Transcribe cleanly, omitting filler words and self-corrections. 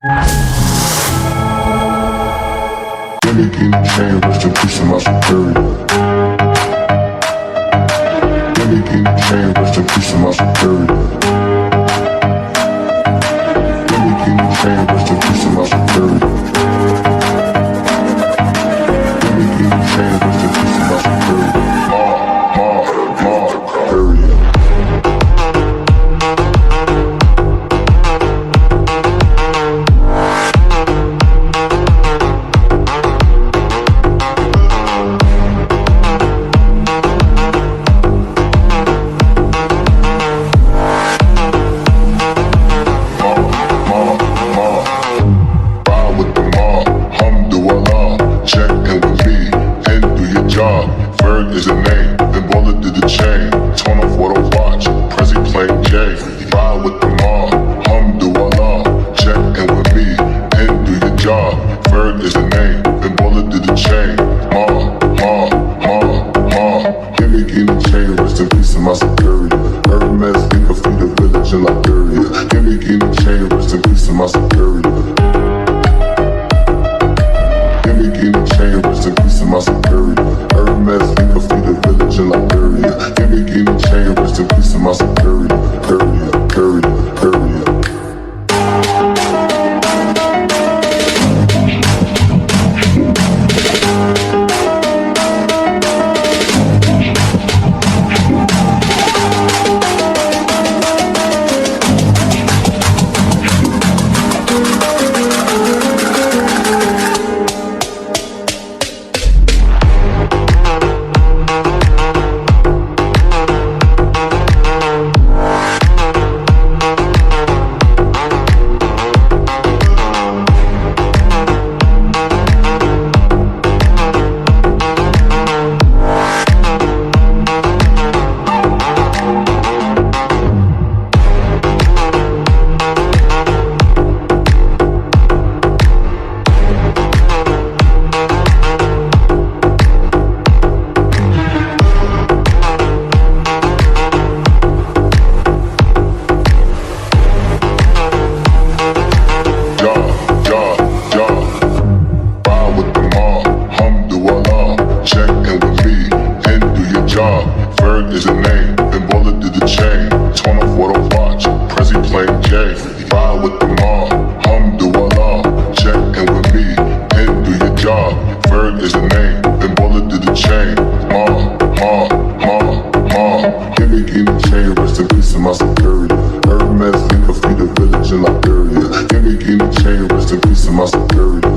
Gimme chain, rest in peace to my superior. Gimme chain, rest in peace to my superior. Gimme chain, rest in peace to my superior. Gimme chain, rest in peace to my superior. Superior. Ferg is a name, then Baller did the chain. Torn off what I watch, Prezi playing J. Ride with the mob, alhamdulillah. Check in with me, and do your job. Ferg is a name, then Baller did the chain. Gimme chain, rest in peace to my superior. Hermes, think of feed a village in Liberia. Gimme chain, rest in peace to my superior. Gimme chain, rest in peace to my superior. Hermes, think of feed a village in Liberia. Gimme chain, rest in peace to my superior. Period. Ferg is a name, then Baller did the chain. Torn off what I watch, Prezi playing J. Ride with the mob, alhamdulillah. Check in with me, and do your job. Ferg is a name, then Baller did the chain. Gimme chain, rest in peace to my superior. Hermes, think of feed a village in Liberia. Gimme chain, rest in peace to my superior.